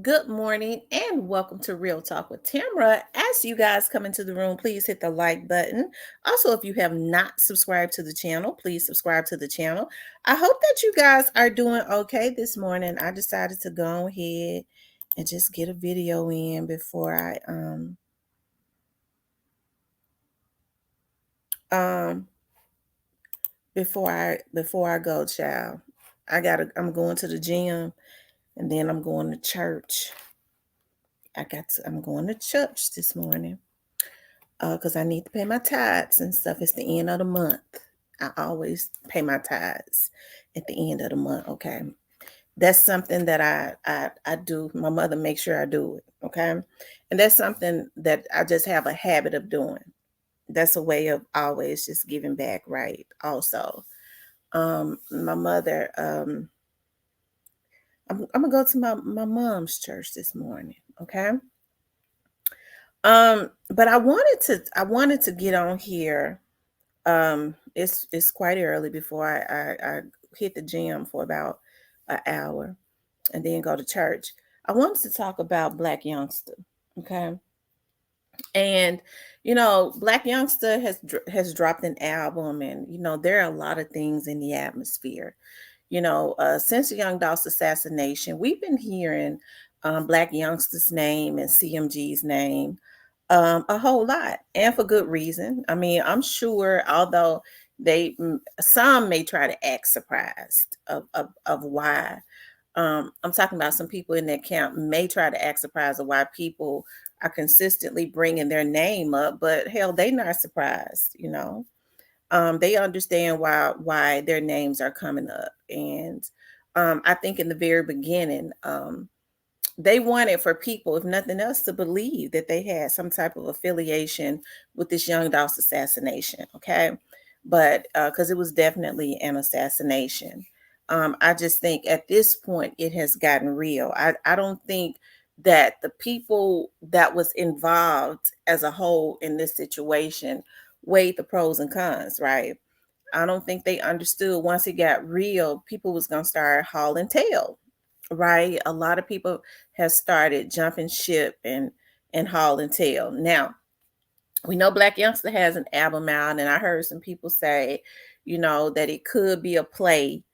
Good morning and welcome to Real Talk with Tamara. As you guys come into the room, please hit the like button. Also, if you have not subscribed to the channel, please subscribe to the channel. I hope that you guys are doing okay this morning. I decided to go ahead and just get a video in um before I go, child. I'm going to the gym and then I'm going to church. I'm going to church this morning. Because I need to pay my tithes and stuff. It's the end of the month. I always pay my tithes at the end of the month. Okay, that's something that I do. My mother makes sure I do it. Okay, and that's something that I just have a habit of doing. That's a way of always just giving back, right? Also, my mother. I'm gonna go to my mom's church this morning. Okay. But I wanted to get on here. It's quite early before I hit the gym for about an hour and then go to church. I wanted to talk about Black Youngsta, okay? And Black Youngsta has dropped an album, and there are a lot of things in the atmosphere. Since the Young Dolph's assassination, we've been hearing Black Youngsta's name and CMG's name a whole lot, and for good reason. I mean, I'm sure, although some may try to act surprised of why. I'm talking about some people in that camp may try to act surprised of why people are consistently bringing their name up, but hell, they not surprised. They understand why their names are coming up, and I think in the very beginning, they wanted for people, if nothing else, to believe that they had some type of affiliation with this young Doss assassination. Okay, but because it was definitely an assassination. I just think at this point it has gotten real. I don't think that the people that was involved as a whole in this situation weighed the pros and cons, right? I don't think they understood once it got real, people was gonna start hauling tail, right? A lot of people have started jumping ship and hauling tail. Now, we know Black Youngster has an album out, and I heard some people say, that it could be a play.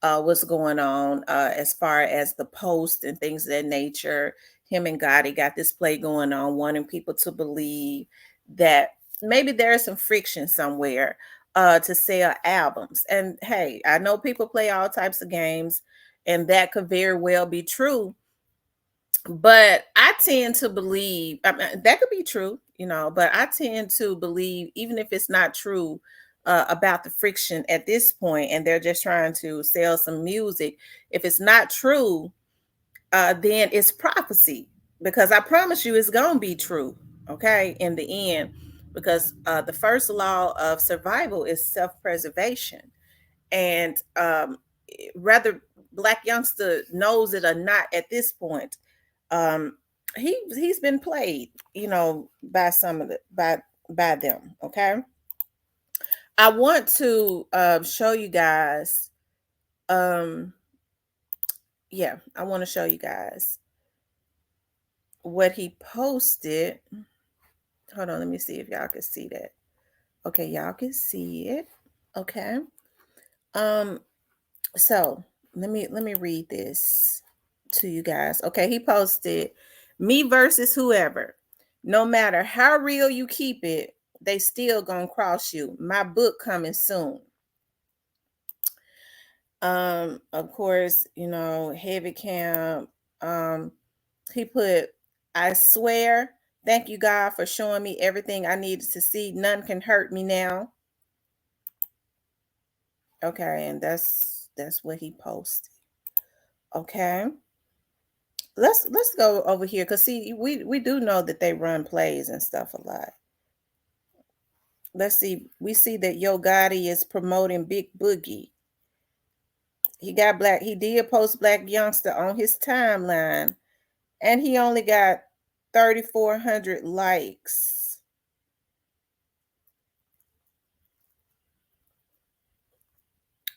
What's going on as far as the post and things of that nature. Him and Gotti got this play going on, wanting people to believe that maybe there's some friction somewhere to sell albums. And hey, I know people play all types of games, and that could very well be true, but I tend to believe, I mean, that could be true, but I tend to believe, even if it's not true, about the friction at this point, and they're just trying to sell some music. If it's not true, then it's prophecy, because I promise you it's gonna be true. Okay, in the end, because the first law of survival is self-preservation, and whether Black Youngster knows it or not at this point, um he's been played, by some of the by them. Okay, I want to show you guys. um yeah, I want to show you guys what he posted. Hold on, let me see if y'all can see that. Okay, y'all can see it. Okay. um so let me read this to you guys. Okay, he posted, "Me versus whoever. No matter how real you keep it, they still gonna cross you. My book coming soon." Of course, Heavy Camp. He put, "I swear, thank you God for showing me everything I needed to see. None can hurt me now." Okay, and that's what he posted. Okay. Let's go over here, because see, we do know that they run plays and stuff a lot. Let's see. We see that Yo Gotti is promoting Big Boogie. He did post Black Youngster on his timeline, and he only got 3,400 likes.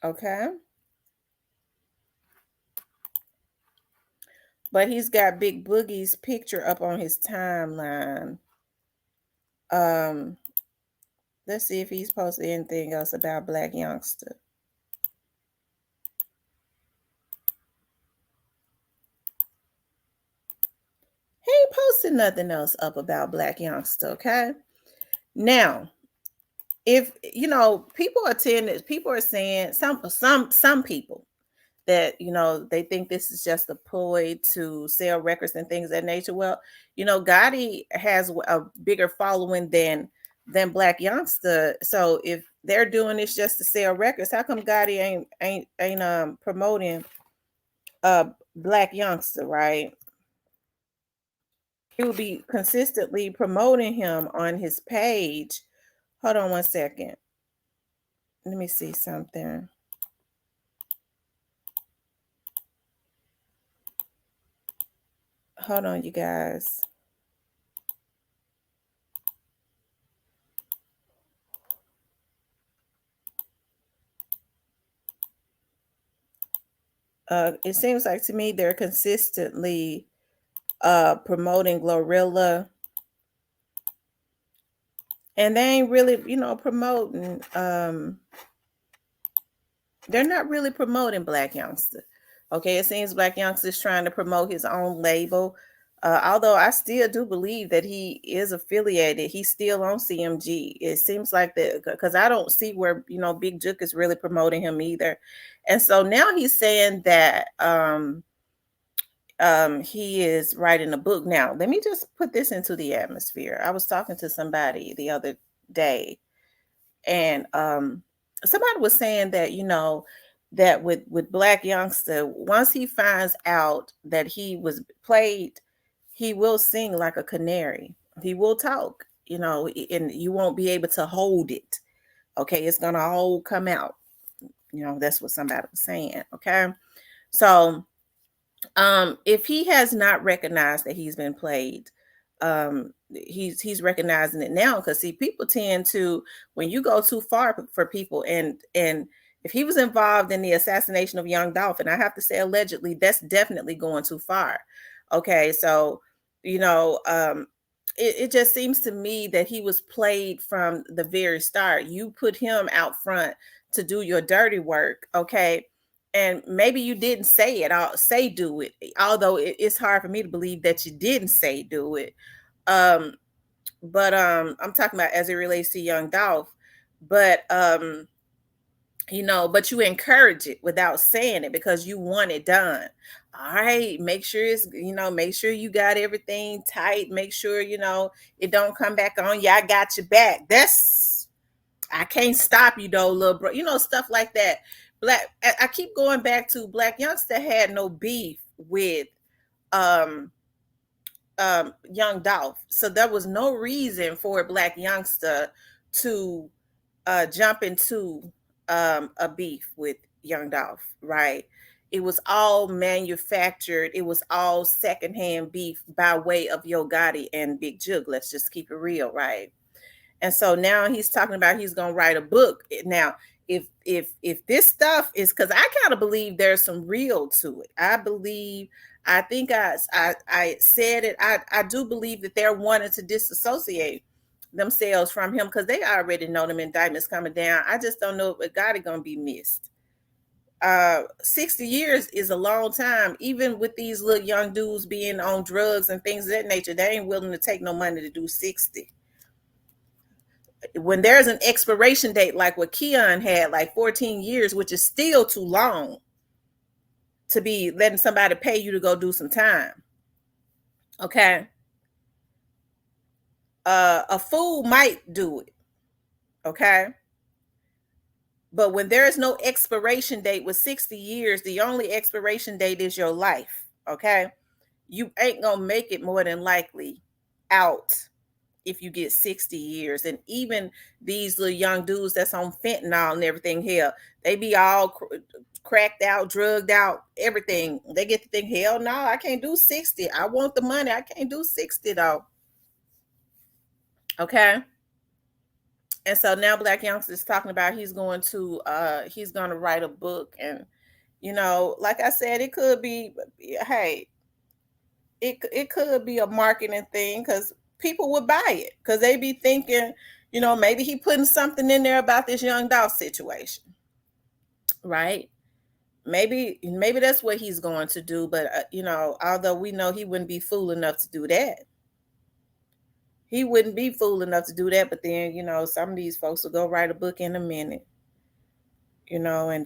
Okay. But he's got Big Boogie's picture up on his timeline. Um, let's see if he's posted anything else about Black Youngsta. He ain't posted nothing else up about Black Youngsta, okay? Now, if you know, people are saying some people that they think this is just a ploy to sell records and things of that nature. Well, Gotti has a bigger following than Black Youngsta. So if they're doing this just to sell records, how come Gotti ain't promoting Black Youngsta, right? He will be consistently promoting him on his page. Hold on one second. Let me see something. Hold on, you guys. It seems like to me they're consistently promoting Glorilla, and they ain't really, promoting. They're not really promoting Black Youngsta. Okay, it seems Black Youngsta is trying to promote his own label. Although I still do believe that he is affiliated, he's still on CMG. It seems like that because I don't see where Big Jook is really promoting him either, and so now he's saying that he is writing a book. Now, let me just put this into the atmosphere. I was talking to somebody the other day, and somebody was saying that that with Black Youngsta, once he finds out that he was played, he will sing like a canary. He will talk, and you won't be able to hold it. Okay, it's gonna all come out. That's what somebody was saying. Okay, so if he has not recognized that he's been played, he's recognizing it now, because see, people tend to, when you go too far for people, and if he was involved in the assassination of Young Dolph, and I have to say allegedly, that's definitely going too far. Okay, so it just seems to me that he was played from the very start. You put him out front to do your dirty work, okay, and maybe you didn't say it, say do it, although it's hard for me to believe that you didn't say do it. But I'm talking about as it relates to Young Dolph. But you encourage it without saying it because you want it done. All right, make sure make sure you got everything tight, make sure it don't come back on you. I got your back. I can't stop you though, little bro. Stuff like that. I keep going back to Black Youngsta had no beef with um Young Dolph. So there was no reason for Black Youngsta to jump into a beef with Young Dolph, right? It was all manufactured. It was all secondhand beef by way of Yo Gotti and Big Jug. Let's just keep it real, right? And so now he's talking about he's going to write a book. Now, if this stuff is, because I kind of believe there's some real to it. I think I said it. I do believe that they're wanting to disassociate themselves from him because they already know them indictments coming down. I just don't know if God is going to be missed. 60 years is a long time. Even with these little young dudes being on drugs and things of that nature, they ain't willing to take no money to do 60. When there's an expiration date like what Keon had, like 14 years, which is still too long to be letting somebody pay you to go do some time. Okay. A fool might do it. Okay. But when there is no expiration date with 60 years, the only expiration date is your life. Okay. You ain't gonna make it more than likely out if you get 60 years. And even these little young dudes that's on fentanyl and everything, hell, they be all cracked out, drugged out, everything. They get to think, hell no, I can't do 60. I want the money. I can't do 60 though. Okay. And so now Black Youngsta is talking about he's going to write a book. And like I said, it could be, hey, it could be a marketing thing because people would buy it because they be thinking, maybe he putting something in there about this young Dolph situation, right? Maybe that's what he's going to do, but although we know he wouldn't be fool enough to do that. He wouldn't be fool enough to do that, but then, some of these folks will go write a book in a minute, and knowing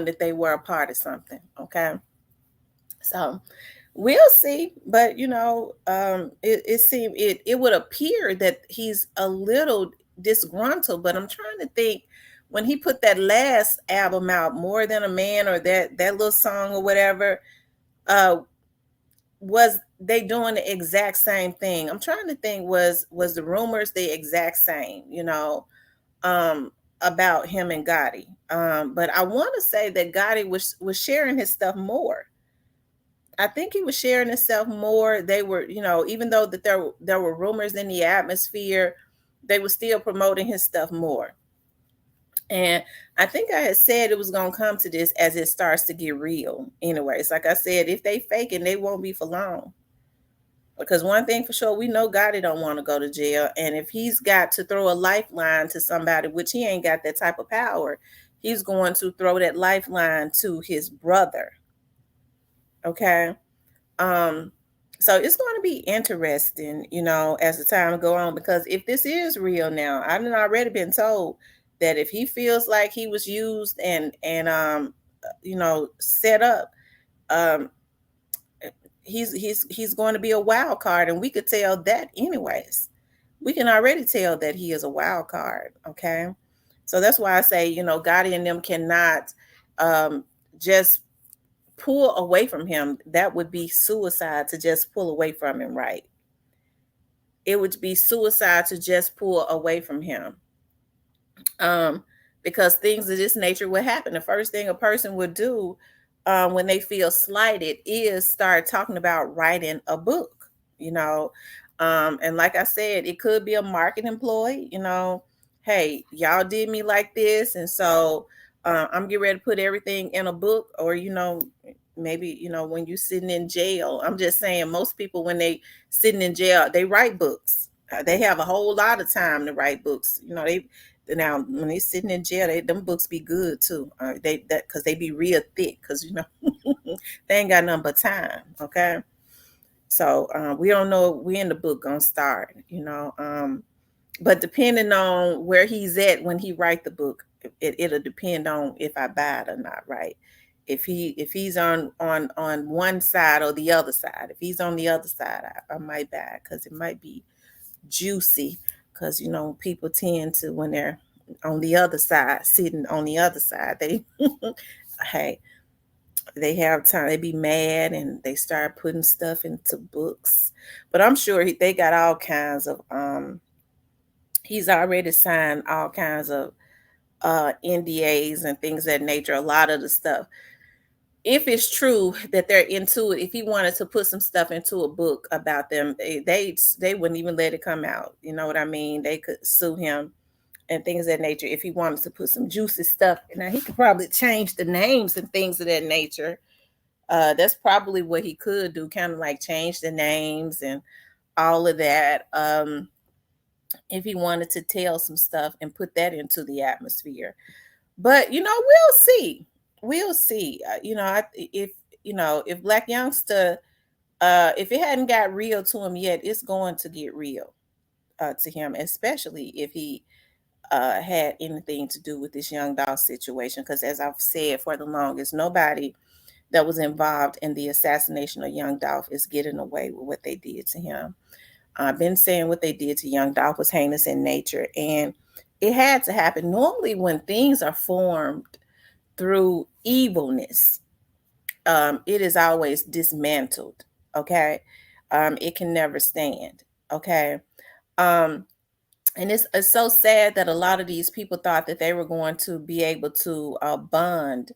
that they were a part of something, okay? So we'll see, but it would appear that he's a little disgruntled, but I'm trying to think when he put that last album out, More Than a Man, or that little song or whatever, uh was they doing the exact same thing? I'm trying to think, was the rumors the exact same, um about him and Gotti. But I want to say that Gotti was sharing his stuff more. I think he was sharing himself more. They were, even though that there were rumors in the atmosphere, they were still promoting his stuff more. And I think I had said it was gonna come to this as it starts to get real. Anyways, like I said, if they faking, they won't be for long. Because one thing for sure, we know Gotti don't want to go to jail. And if he's got to throw a lifeline to somebody, which he ain't got that type of power, he's going to throw that lifeline to his brother. Okay. Um, so it's going to be interesting, as the time go on, because if this is real now, I've already been told that if he feels like he was used and set up, um, he's going to be a wild card, and we could tell that anyways. We can already tell that he is a wild card. Okay, so that's why I say, Gotti and them cannot just pull away from him. That would be suicide to just pull away from him, right? It would be suicide to just pull away from him. um, because things of this nature would happen. The first thing a person would do when they feel slighted is start talking about writing a book, and like I said, it could be a marketing ploy, hey, y'all did me like this, and so I'm getting ready to put everything in a book, or maybe when you're sitting in jail. I'm just saying, most people when they sitting in jail, they write books. They have a whole lot of time to write books. They now when they sitting in jail, them books be good too. Because they be real thick, because they ain't got nothing but time. Okay, so we don't know when the book gonna start. But depending on where he's at when he write the book, it'll depend on if I buy it or not, right? If he's on one side or the other side. If he's on the other side, I might buy it because it might be juicy. Because people tend to, when they're on the other side, sitting on the other side, they hey, they have time. They be mad and they start putting stuff into books. But I'm sure they got all kinds of he's already signed all kinds of NDAs and things of that nature. A lot of the stuff, if it's true that they're into it, if he wanted to put some stuff into a book about them, they wouldn't even let it come out. You know what I mean? They could sue him and things of that nature if he wanted to put some juicy stuff. Now he could probably change the names and things of that nature. That's probably what he could do, kind of like change the names and all of that. If he wanted to tell some stuff and put that into the atmosphere. But we'll see. We'll see. If Black Youngsta, if it hadn't got real to him yet, it's going to get real to him, especially if he had anything to do with this young Dolph situation. Because as I've said for the longest, nobody that was involved in the assassination of young Dolph is getting away with what they did to him. I've been saying what they did to young Dolph was heinous in nature, and it had to happen. Normally, when things are formed through evilness, it is always dismantled. Okay, it can never stand. Okay, and it's so sad that a lot of these people thought that they were going to be able to bond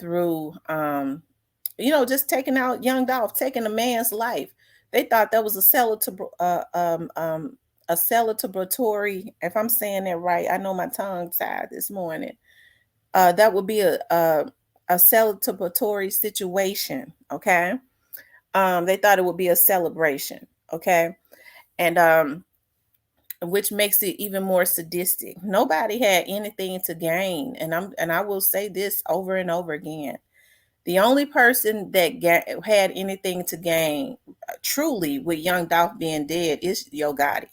through just taking out young Dolph, taking a man's life. They thought that was a celebratory, if I'm saying that right. I know my tongue tied this morning. That would be a celebratory situation. Okay. They thought it would be a celebration. Okay. And which makes it even more sadistic. Nobody had anything to gain. And I will say this over and over again. The only person that had anything to gain truly with Young Dolph being dead is Yo Gotti.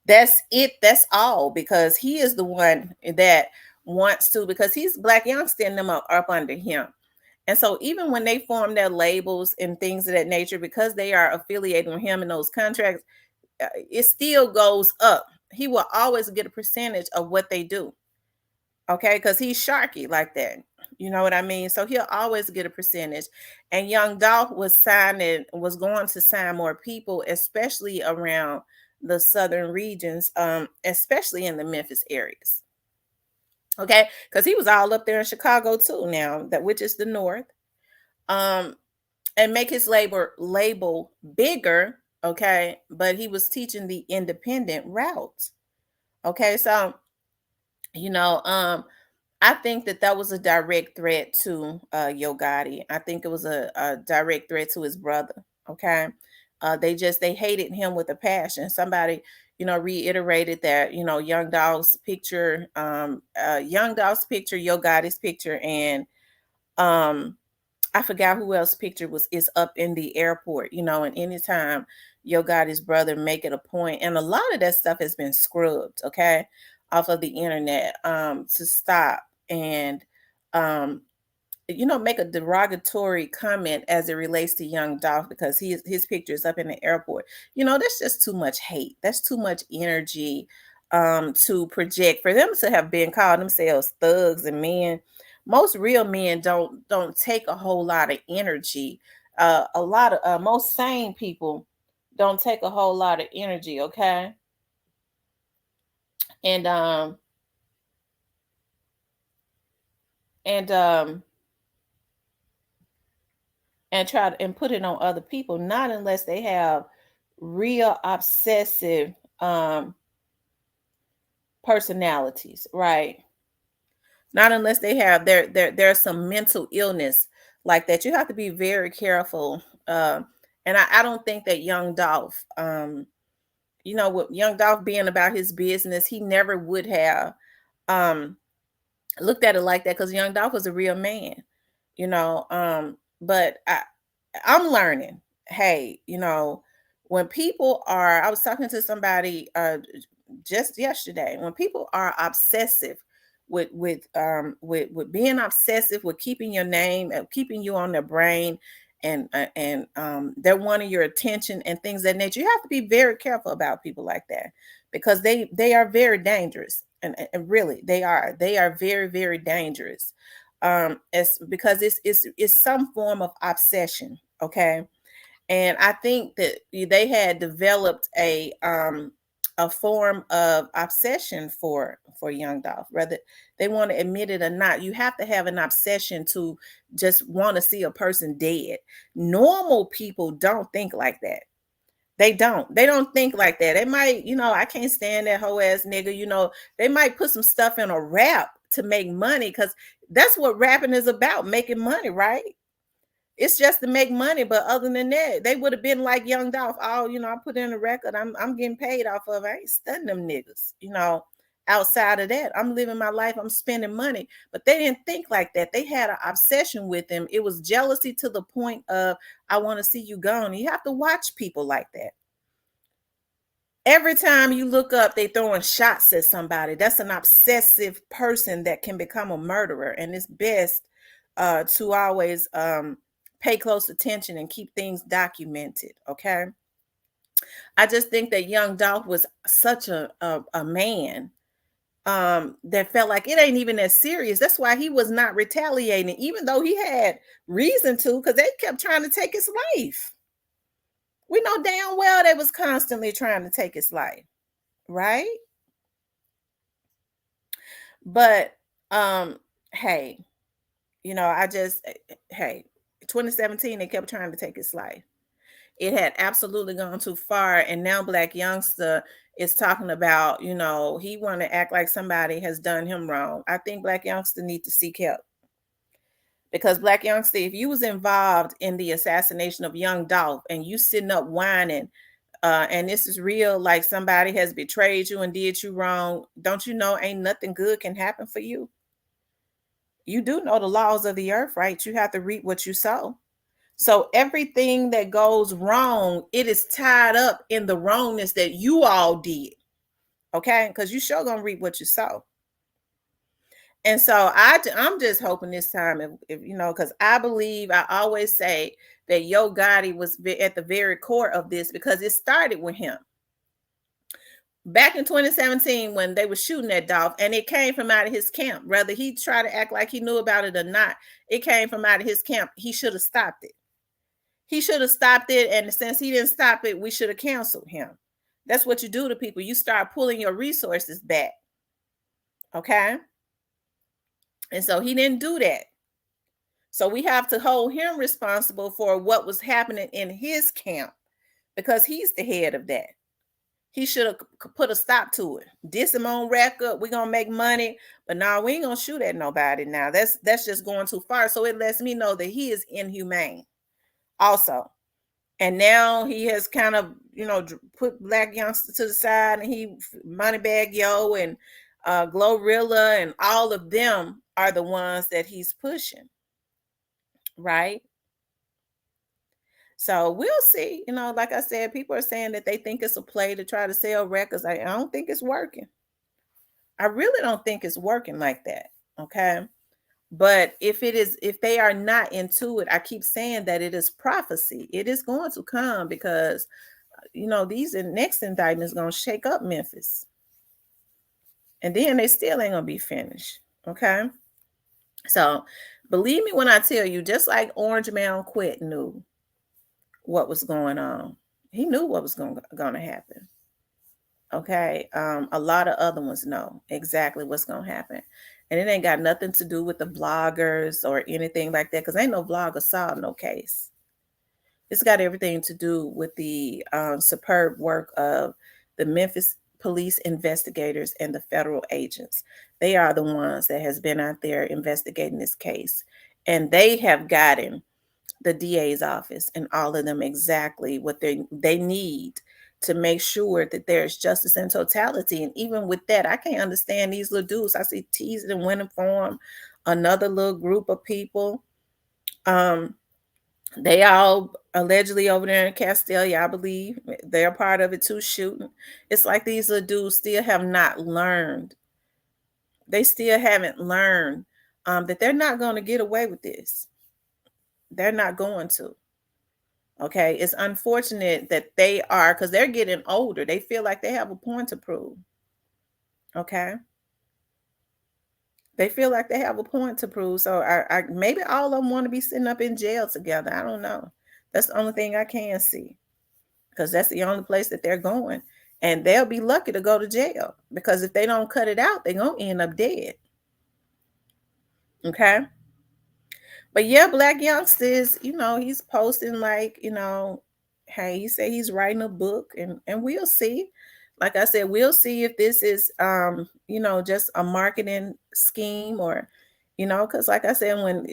That's it. That's all, because he is the one that wants to, because he's Black Youngsta and them are up under him. And so even when they form their labels and things of that nature, because they are affiliated with him in those contracts, it still goes up. He will always get a percentage of what they do. Okay, because he's sharky like that. You know what I mean? So he'll always get a percentage. And Young Dolph was going to sign more people, especially around the southern regions, especially in the Memphis areas. Okay, because he was all up there in Chicago too now, that which is the north. Um, and make his label bigger. Okay, but he was teaching the independent route. Okay, so you know, I think that was a direct threat to Yo Gotti. I think it was a direct threat to his brother. Okay, they hated him with a passion. Somebody, reiterated that, Young Dog's picture, Yo Gotti's picture, and um I forgot who else picture is up in the airport, and anytime Yo Gotti's brother make it a point, and a lot of that stuff has been scrubbed, okay, off of the internet, to stop and um make a derogatory comment as it relates to Young Dolph, because his picture is up in the airport. That's just too much hate. That's too much energy to project for them to have been calling themselves thugs and men. Most real men don't take a whole lot of energy. A lot of most sane people don't take a whole lot of energy, okay? And and um and try to and put it on other people, not unless they have real obsessive personalities, right? Not unless they have there's some mental illness like that. You have to be very careful. And I don't think that Young Dolph, with Young Dolph being about his business, he never would have um looked at it like that, because Young Dolph was a real man, but I'm learning. Hey, when people are, I was talking to somebody just yesterday. When people are obsessive with being obsessive with keeping your name and keeping you on their brain, and they're wanting your attention and things of that nature, you have to be very careful about people like that, because they are very dangerous, and really they are very, very dangerous. It's because it's some form of obsession, okay? And I think that they had developed a form of obsession for Young Dolph, whether they want to admit it or not. You have to have an obsession to just want to see a person dead. Normal people don't think like that. They don't think like that. They might, I can't stand that whole ass nigga. They might put some stuff in a rap to make money, because that's what rapping is about, making money, right? It's just to make money. But other than that, they would have been like Young Dolph. Oh, I put in a record. I'm getting paid off of it. I ain't stunning them niggas. Outside of that, I'm living my life. I'm spending money. But they didn't think like that. They had an obsession with him. It was jealousy to the point of, I want to see you gone. You have to watch people like that. Every time you look up, they throwing shots at somebody. That's an obsessive person that can become a murderer. And it's best to always pay close attention and keep things documented. Okay. I just think that Young Dolph was such a man that felt like it ain't even that serious. That's why he was not retaliating, even though he had reason to, because they kept trying to take his life. We know damn well they was constantly trying to take his life, right? But hey, I just hey, 2017 they kept trying to take his life. It had absolutely gone too far, and now Black Youngsta is talking about, he want to act like somebody has done him wrong. I think Black Youngsta need to seek help, Because Black Youngsta, if you was involved in the assassination of young Dolph and you sitting up whining, and this is real, like somebody has betrayed you and did you wrong, don't you know ain't nothing good can happen for you? You do know the laws of the earth, right? You have to reap what you sow. So everything that goes wrong, it is tied up in the wrongness that you all did. Okay? Because you sure gonna reap what you sow. And so I'm just hoping this time, if you know, because I believe, I always say that Yo Gotti was at the very core of this, because it started with him back in 2017 when they were shooting at Dolph, and it came from out of his camp. Whether he tried to act like he knew about it or not, it came from out of his camp. He should have stopped it. He should have stopped it, and since he didn't stop it, we should have canceled him. That's what you do to people. You start pulling your resources back. Okay? And so he didn't do that. So we have to hold him responsible for what was happening in his camp, because he's the head of that. He should have put a stop to it. Diss him on record. We're gonna make money, but now we ain't gonna shoot at nobody. Now that's just going too far. So it lets me know that he is inhumane also. And now he has kind of, put Black Youngsta to the side, and he Moneybag Yo and Glorilla and all of them are the ones that he's pushing, right? So we'll see. Like I said, people are saying that they think it's a play to try to sell records. I don't think it's working. I really don't think it's working like that. Okay. But if they are not into it, I keep saying that it is prophecy. It is going to come, because these next indictments going to shake up Memphis. And then they still ain't going to be finished. Okay. So believe me when I tell you, just like Orange Mound Quit knew what was going on. He knew what was going to happen. Okay. A lot of other ones know exactly what's going to happen. And it ain't got nothing to do with the bloggers or anything like that, because ain't no vlogger solved no case. It's got everything to do with the superb work of the Memphis police investigators and the federal agents. They are the ones that has been out there investigating this case. And they have gotten the DA's office and all of them exactly what they need to make sure that there's justice in totality. And even with that, I can't understand these little dudes. I see teasing and winning for another little group of people. They all allegedly over there in Castelia, I believe. They're part of it too, shooting. It's like these little dudes still have not learned. They still haven't learned that they're not going to get away with this. They're not going to. Okay. It's unfortunate that they are, because they're getting older. They feel like they have a point to prove. Okay. They feel like they have a point to prove. So I maybe all of them want to be sitting up in jail together. I don't know. That's the only thing I can see, because that's the only place that they're going. And they'll be lucky to go to jail, because if they don't cut it out, they're going to end up dead. Okay. But yeah, Black Youngsters, he's posting like, hey, he said he's writing a book, and we'll see. Like I said, we'll see if this is just a marketing scheme, or because like I said, when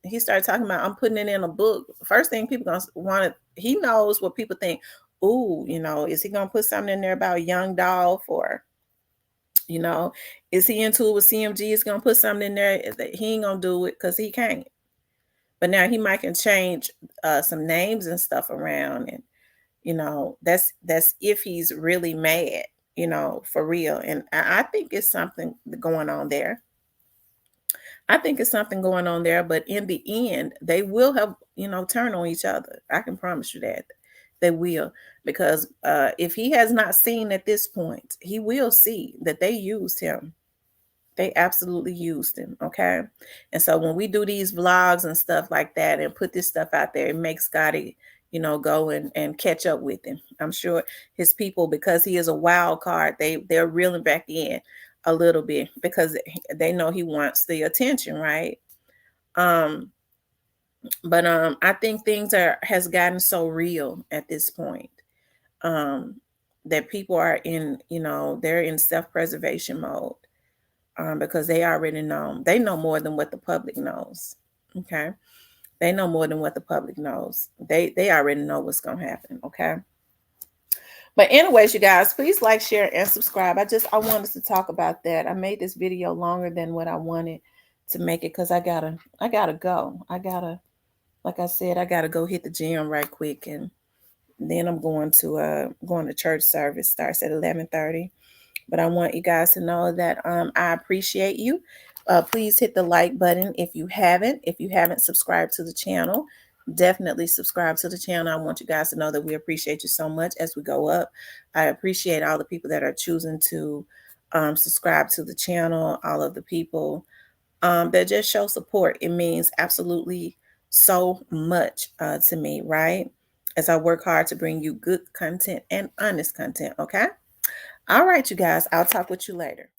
he started talking about, I'm putting it in a book. First thing people gonna want to, he knows what people think. Ooh, is he gonna put something in there about Young Dolph, or is he into it with CMG? Is gonna put something in there that he ain't gonna do it because he can't. But now he might can change some names and stuff around, and that's if he's really mad, for real. And I think it's something going on there. I think it's something going on there, but in the end, they will have, turn on each other. I can promise you that they will, because if he has not seen at this point, he will see that they used him. They absolutely used him. Okay. And so when we do these vlogs and stuff like that and put this stuff out there, it makes Gotti, go and catch up with him. I'm sure his people, because he is a wild card, they're reeling back in a little bit, because they know he wants the attention, right? But I think things has gotten so real at this point, that people are in, they're in self-preservation mode, because they already know. They know more than what the public knows. Okay. They know more than what the public knows. They already know what's gonna happen. Okay. But anyways, you guys, please like, share, and subscribe. I wanted to talk about that. I made this video longer than what I wanted to make it because I gotta go. Like I said, I gotta go hit the gym right quick, and then I'm going to church service. Starts at 11:30. But I want you guys to know that I appreciate you. Please hit the like button if you haven't. If you haven't subscribed to the channel, definitely subscribe to the channel. I want you guys to know that we appreciate you so much as we go up. I appreciate all the people that are choosing to subscribe to the channel, all of the people that just show support. It means absolutely so much to me, right? As I work hard to bring you good content and honest content, okay? All right, you guys, I'll talk with you later.